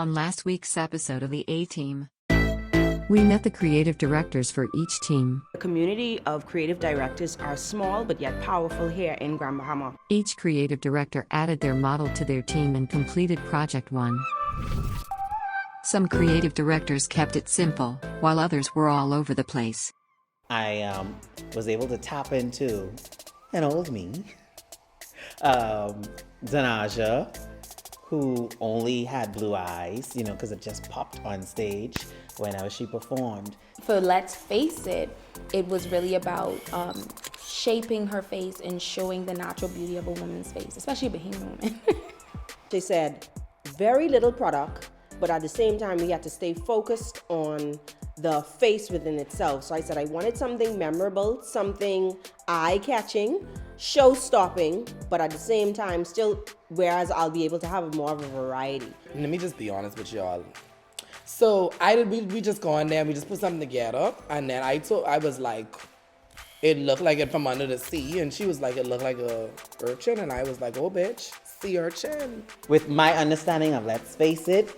On last week's episode of the A-Team, we met the creative directors for each team. The community of creative directors are small but yet powerful here in Grand Bahama. Each creative director added their model to their team and completed Project 1. Some creative directors kept it simple, while others were all over the place. I was able to tap into an old me, Danaja, who only had blue eyes, because it just popped on stage whenever she performed. For Let's Face It, it was really about shaping her face and showing the natural beauty of a woman's face, especially a Bahamian woman. They said very little product, but at the same time we had to stay focused on the face within itself. So I said I wanted something memorable, something eye-catching, show-stopping, but at the same time still, whereas I'll be able to have more of a variety. Let me just be honest with y'all. So we just go in there and we just put something together, and then I was like, it looked like it from under the sea, and she was like, it looked like a urchin, and I was like, oh bitch, sea urchin. With my understanding of Let's Face It,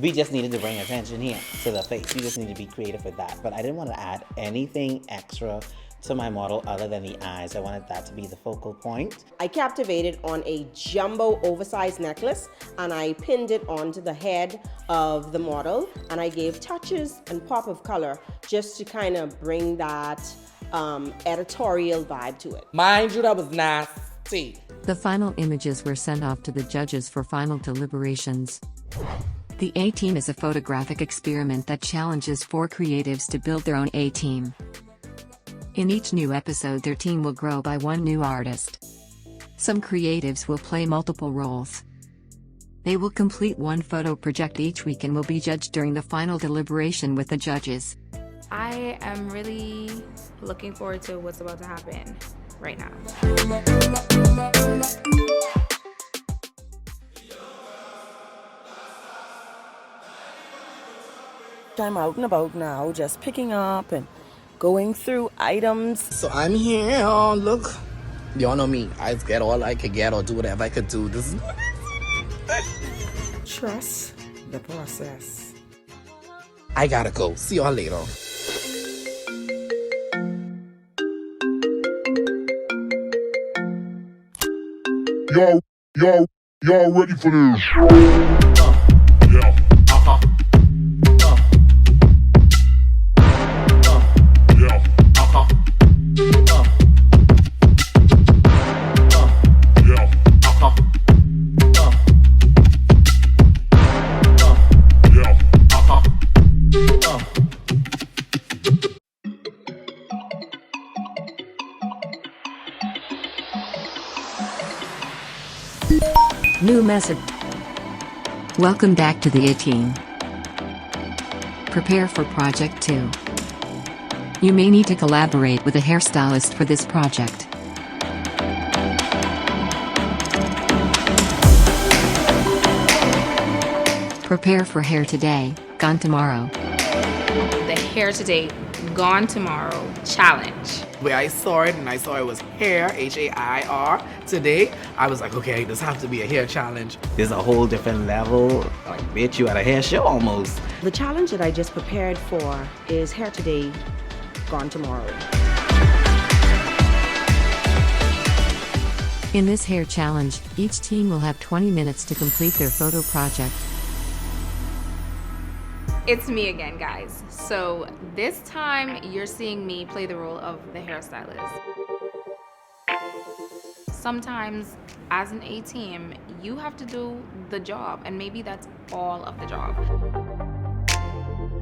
we just needed to bring attention here to the face. We just need to be creative with that. But I didn't want to add anything extra to my model other than the eyes. I wanted that to be the focal point. I captivated on a jumbo oversized necklace and I pinned it onto the head of the model, and I gave touches and pop of color just to kind of bring that editorial vibe to it. Mind you, that was nasty. The final images were sent off to the judges for final deliberations. The A-Team is a photographic experiment that challenges 4 creatives to build their own A-Team. In each new episode, their team will grow by one new artist. Some creatives will play multiple roles. They will complete one photo project each week and will be judged during the final deliberation with the judges. I am really looking forward to what's about to happen right now. I'm out and about now, just picking up and going through items. So I'm here, look. Y'all know me. I get all I could get or do whatever I could do. This is trust the process. I gotta go. See y'all later. Y'all ready for this? New message. Welcome back to the A-Team. Prepare for Project 2. You may need to collaborate with a hairstylist for this project. Prepare for Hair Today, Gone Tomorrow. The Hair Today, Gone Tomorrow challenge. Where I saw it, and I saw it was hair, H-A-I-R, today, I was like, okay, this has to be a hair challenge. There's a whole different level. Like, bitch, you at a hair show almost. The challenge that I just prepared for is Hair Today, Gone Tomorrow. In this hair challenge, each team will have 20 minutes to complete their photo project. It's me again, guys. So this time you're seeing me play the role of the hairstylist. Sometimes as an A-Team, you have to do the job, and maybe that's all of the job.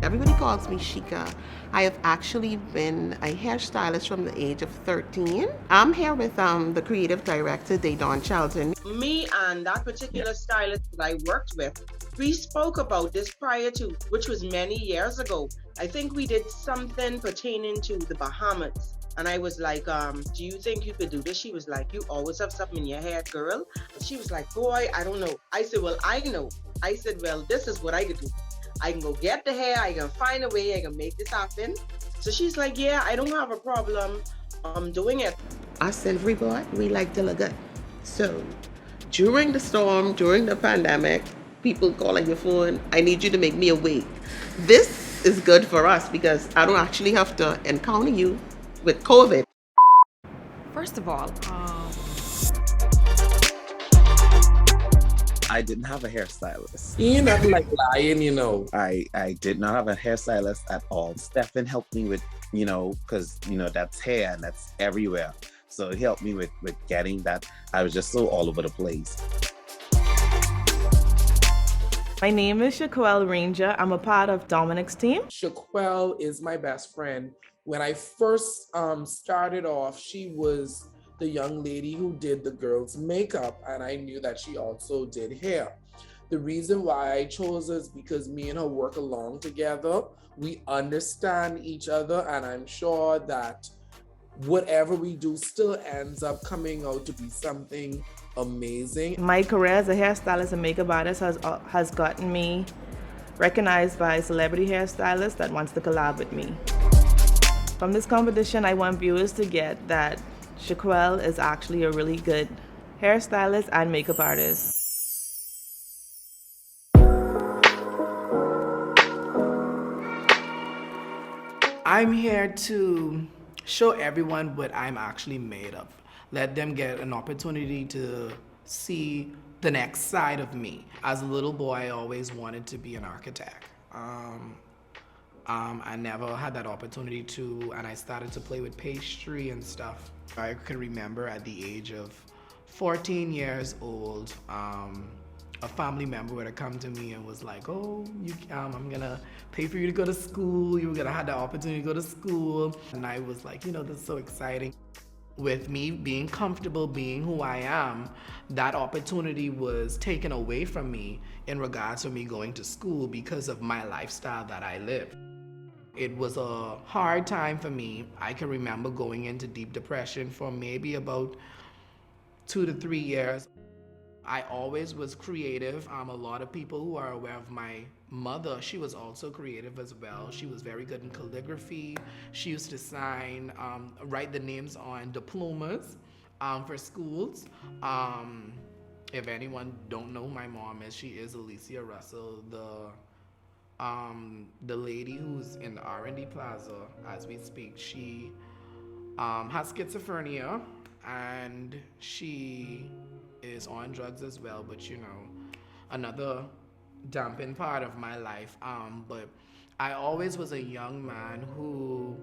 Everybody calls me Shika. I have actually been a hairstylist from the age of 13. I'm here with the creative director, Daydon Charlton. Me and that particular stylist that I worked with, we spoke about this prior to, which was many years ago. I think we did something pertaining to the Bahamas. And I was like, do you think you could do this? She was like, you always have something in your hair, girl. And she was like, boy, I don't know. I said, well, I know. I said, well, this is what I could do. I can go get the hair, I can find a way, I can make this happen. So she's like, yeah, I don't have a problem doing it. Our silvery boy, we like to look good. So during the storm, during the pandemic, people call on your phone, I need you to make me awake. This is good for us because I don't actually have to encounter you with COVID. First of all, I didn't have a hairstylist. You're not like lying, you know. I did not have a hairstylist at all. Stefan helped me with, because, that's hair and that's everywhere. So he helped me with getting that. I was just so all over the place. My name is Shaquelle Ranger. I'm a part of Dominic's team. Shaquelle is my best friend. When I first started off, she was the young lady who did the girls' makeup, and I knew that she also did hair. The reason why I chose her is because me and her work along together. We understand each other, and I'm sure that whatever we do still ends up coming out to be something amazing. My career as a hairstylist and makeup artist has gotten me recognized by celebrity hairstylists that wants to collab with me. From this competition, I want viewers to get that Shaquelle is actually a really good hairstylist and makeup artist. I'm here to show everyone what I'm actually made of. Let them get an opportunity to see the next side of me. As a little boy, I always wanted to be an architect. I never had that opportunity to, and I started to play with pastry and stuff. I can remember at the age of 14 years old, a family member would have come to me and was like, oh, I'm gonna pay for you to go to school. You were gonna have the opportunity to go to school. And I was like, this is so exciting. With me being comfortable being who I am, that opportunity was taken away from me in regards to me going to school because of my lifestyle that I live. It was a hard time for me. I can remember going into deep depression for maybe about 2 to 3 years. I always was creative. A lot of people who are aware of my mother, she was also creative as well. She was very good in calligraphy. She used to sign, write the names on diplomas for schools. If anyone don't know who my mom is, she is Alicia Russell, the lady who's in the R&D Plaza as we speak. She has schizophrenia and she is on drugs as well, but another dampened part of my life. But I always was a young man who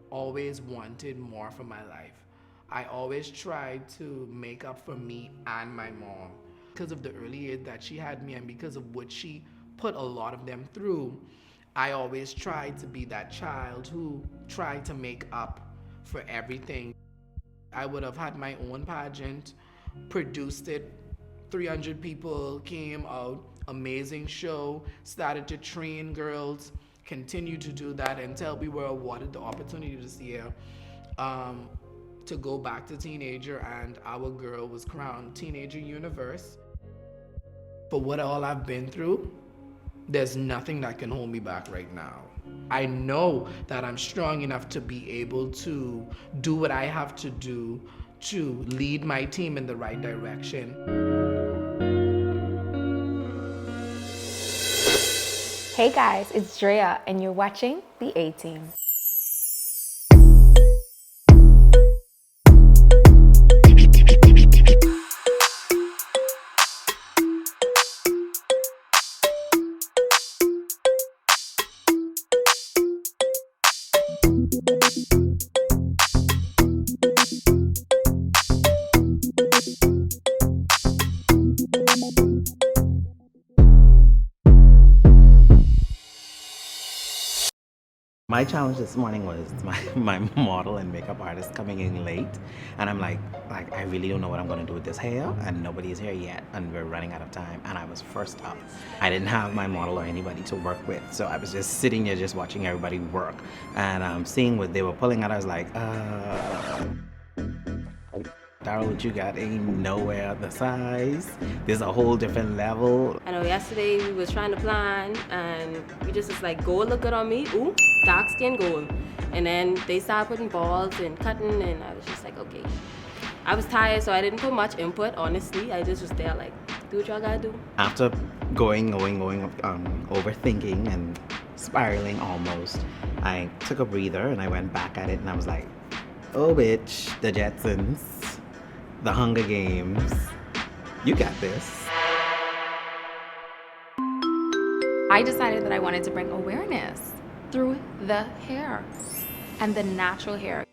always wanted more for my life. I always tried to make up for me and my mom. Because of the early age that she had me and because of what she put a lot of them through, I always tried to be that child who tried to make up for everything. I would have had my own pageant, produced it, 300 people came out, amazing show, started to train girls, continued to do that until we were awarded the opportunity this year to go back to teenager, and our girl was crowned Teenager Universe. For what all I've been through, there's nothing that can hold me back right now. I know that I'm strong enough to be able to do what I have to do to lead my team in the right direction. Hey guys, it's Drea and you're watching The A-Team. My challenge this morning was my model and makeup artist coming in late, and I'm like I really don't know what I'm going to do with this hair, and nobody's here yet, and we're running out of time, and I was first up. I didn't have my model or anybody to work with, so I was just sitting there just watching everybody work, and seeing what they were pulling out. I was like, Daryl, what you got ain't nowhere the size. There's a whole different level. I know yesterday we was trying to plan and we just was like, gold look good on me. Ooh, dark skin gold. And then they started putting balls and cutting and I was just like, okay. I was tired, so I didn't put much input, honestly. I just was there like, Do what y'all gotta do. After going, overthinking and spiraling almost, I took a breather and I went back at it and I was like, oh bitch, the Jetsons, the Hunger Games, you got this. I decided that I wanted to bring awareness through the hair and the natural hair.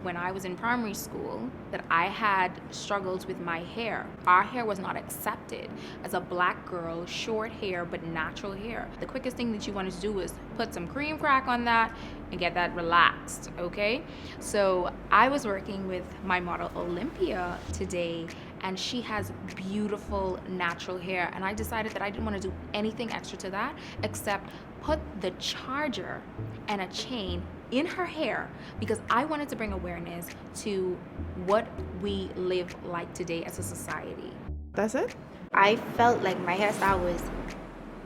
When I was in primary school, that I had struggles with my hair. Our hair was not accepted as a black girl, short hair, but natural hair. The quickest thing that you wanted to do was put some cream crack on that and get that relaxed, okay? So I was working with my model Olympia today, and she has beautiful natural hair, and I decided that I didn't want to do anything extra to that except put the charger and a chain in her hair because I wanted to bring awareness to what we live like today as a society. That's it? I felt like my hairstyle was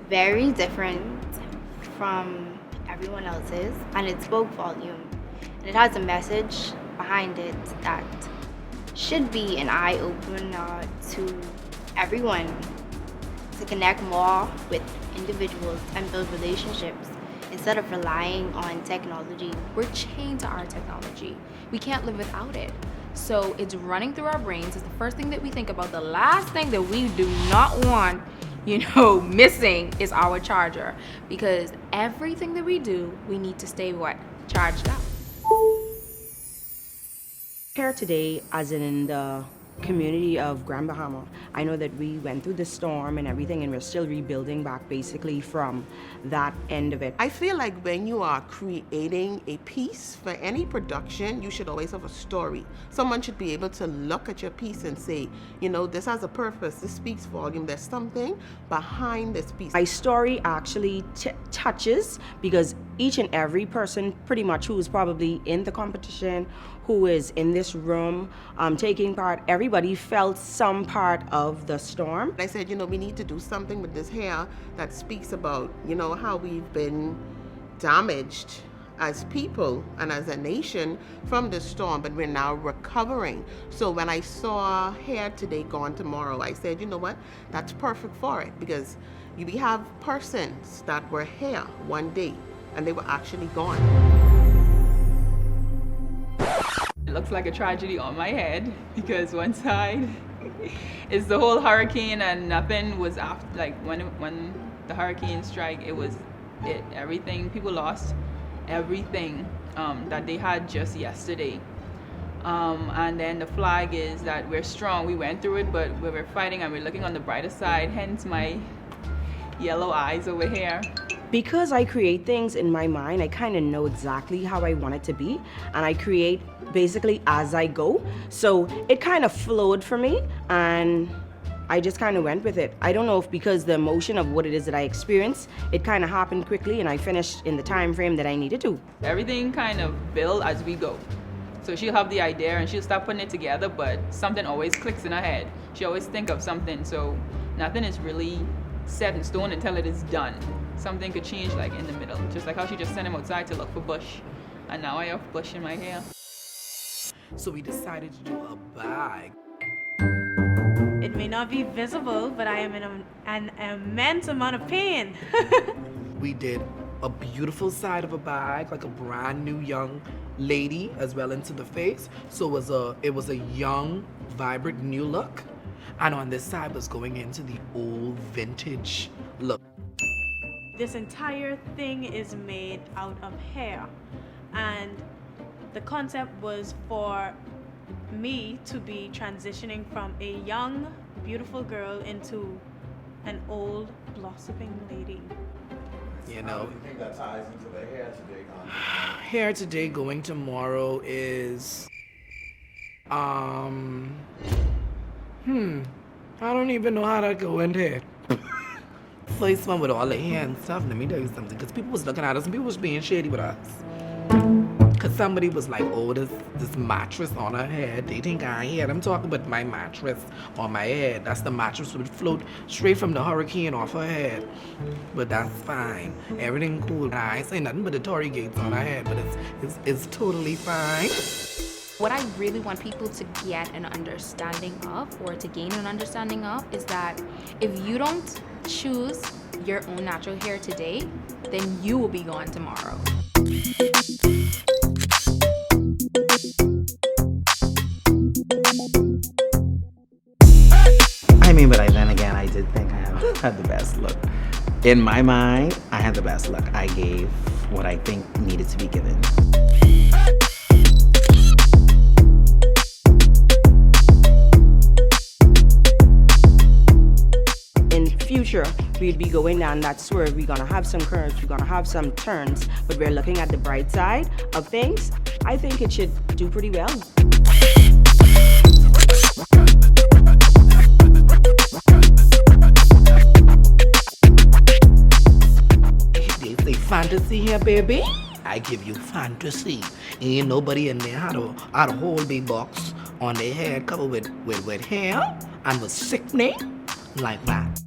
very different from everyone else's, and it spoke volume. And it has a message behind it that should be an eye-opener to everyone to connect more with individuals and build relationships instead of relying on technology. We're chained to our technology. We can't live without it. So it's running through our brains. It's the first thing that we think about. The last thing that we do not want, missing is our charger. Because everything that we do, we need to stay what? Charged up. Here today, as in the community of Grand Bahama, I know that we went through the storm and everything, and we're still rebuilding back basically from that end of it. I feel like when you are creating a piece for any production, you should always have a story. Someone should be able to look at your piece and say, this has a purpose, this speaks volume, there's something behind this piece. My story actually touches, because each and every person pretty much who is probably in the competition, who is in this room taking part, everybody felt some part of the storm. I said, we need to do something with this hair that speaks about, how we've been damaged as people and as a nation from the storm, but we're now recovering. So when I saw hair today, gone tomorrow, I said, you know what, that's perfect for it, because we have persons that were here one day and they were actually gone. It looks like a tragedy on my head because one side is the whole hurricane and nothing was after, like when the hurricane strike, everything, people lost everything that they had just yesterday. And then the flag is that we're strong, we went through it, but we're fighting and we're looking on the brighter side, hence my yellow eyes over here. Because I create things in my mind, I kind of know exactly how I want it to be, and I create basically as I go. So it kind of flowed for me, and I just kind of went with it. I don't know if because the emotion of what it is that I experienced, it kind of happened quickly and I finished in the time frame that I needed to. Everything kind of build as we go. So she'll have the idea and she'll start putting it together, but something always clicks in her head. She always think of something, so nothing is really set in stone until it is done. Something could change like in the middle, just like how she just sent him outside to look for bush, and now I have bush in my hair. So we decided to do a bag. It may not be visible, but I am in an immense amount of pain. We did a beautiful side of a bag, like a brand new young lady, as well into the face. So it was a young, vibrant new look. And on this side was going into the old vintage look. This entire thing is made out of hair, and the concept was for me to be transitioning from a young, beautiful girl into an old, blossoming lady. You know, how do you think that ties into the hair today going? Hair today going tomorrow is I don't even know how to go in here. First one with all the hair and stuff, let me tell you something, because people was looking at us and people was being shady with us. Because somebody was like, oh, this mattress on her head, they think I had. I'm talking about my mattress on my head. That's the mattress would float straight from the hurricane off her head. But that's fine. Everything cool. I ain't say nothing but the Tory gates on her head, but it's totally fine. What I really want people to get an understanding of, or to gain an understanding of, is that if you don't choose your own natural hair today, then you will be gone tomorrow. I mean, but then again, I did think I had the best look. In my mind, I had the best look. I gave what I think needed to be given. In future, we'd be going down that swerve. We're gonna have some curves, we're gonna have some turns, but we're looking at the bright side of things. I think it should do pretty well. They say fantasy here, baby. I give you fantasy. Ain't nobody in there had a whole big box on their head covered with hair and was sickening like that.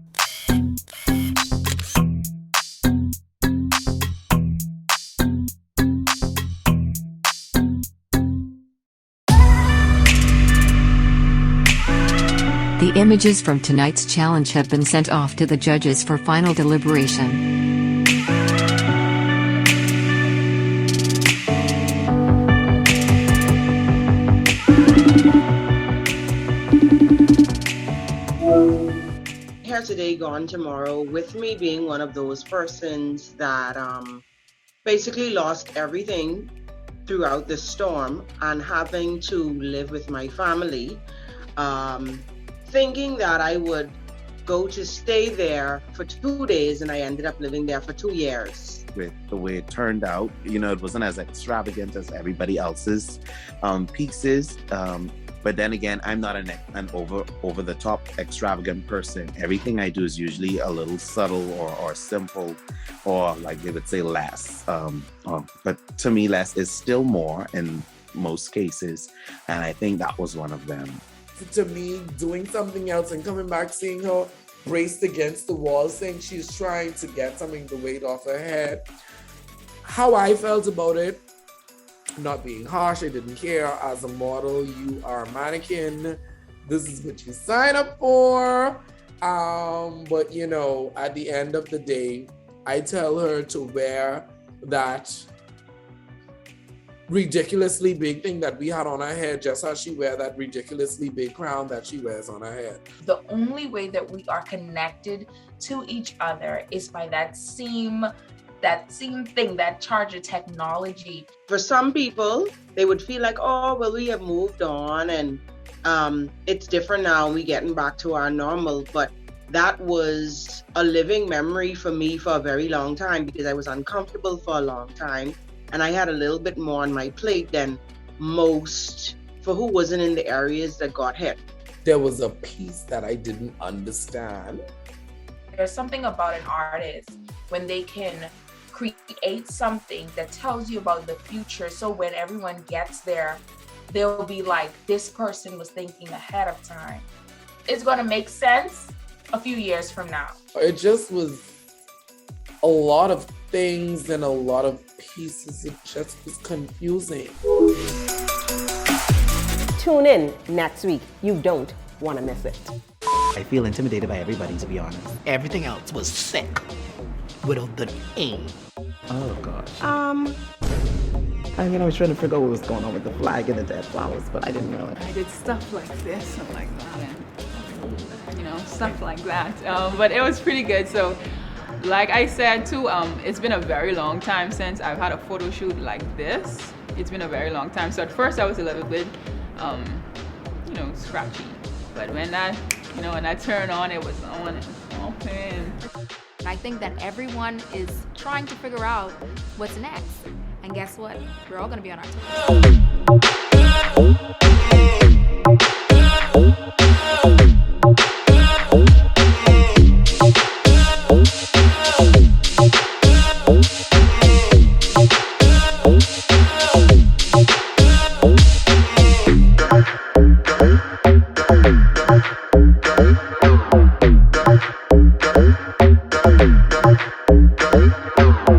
The images from tonight's challenge have been sent off to the judges for final deliberation. Hair today, gone tomorrow, with me being one of those persons that basically lost everything throughout the storm and having to live with my family. Thinking that I would go to stay there for 2 days, and I ended up living there for 2 years. With the way it turned out, it wasn't as extravagant as everybody else's pieces. But then again, I'm not an over the top extravagant person. Everything I do is usually a little subtle or simple, or like they would say less. But to me, less is still more in most cases, and I think that was one of them. To me, doing something else and coming back, seeing her braced against the wall, saying she's trying to get something, the weight off her head. How I felt about it, not being harsh, I didn't care. As a model, you are a mannequin. This is what you sign up for. But at the end of the day, I tell her to wear that ridiculously big thing that we had on her head, just as she wear that ridiculously big crown that she wears on her head. The only way that we are connected to each other is by that same thing, that charger technology. For some people, they would feel like, oh, well, we have moved on and it's different now, we're getting back to our normal. But that was a living memory for me for a very long time, because I was uncomfortable for a long time. And I had a little bit more on my plate than most for who wasn't in the areas that got hit. There was a piece that I didn't understand. There's something about an artist when they can create something that tells you about the future. So when everyone gets there, they'll be like, this person was thinking ahead of time. It's going to make sense a few years from now. It just was a lot of things and a lot of pieces. It just was confusing. Tune in next week. You don't want to miss it. I feel intimidated by everybody, to be honest. Everything else was sick without the aim. Oh gosh. I was trying to figure out what was going on with the flag and the dead flowers, but I didn't realize. I did stuff like this and like that, and stuff like that. But it was pretty good. So, like I said too, it's been a very long time since I've had a photo shoot like this. It's been a very long time. So at first I was a little bit, scratchy. But when I turned on, it was on and open. I think that everyone is trying to figure out what's next. And guess what? We're all gonna be on our toes.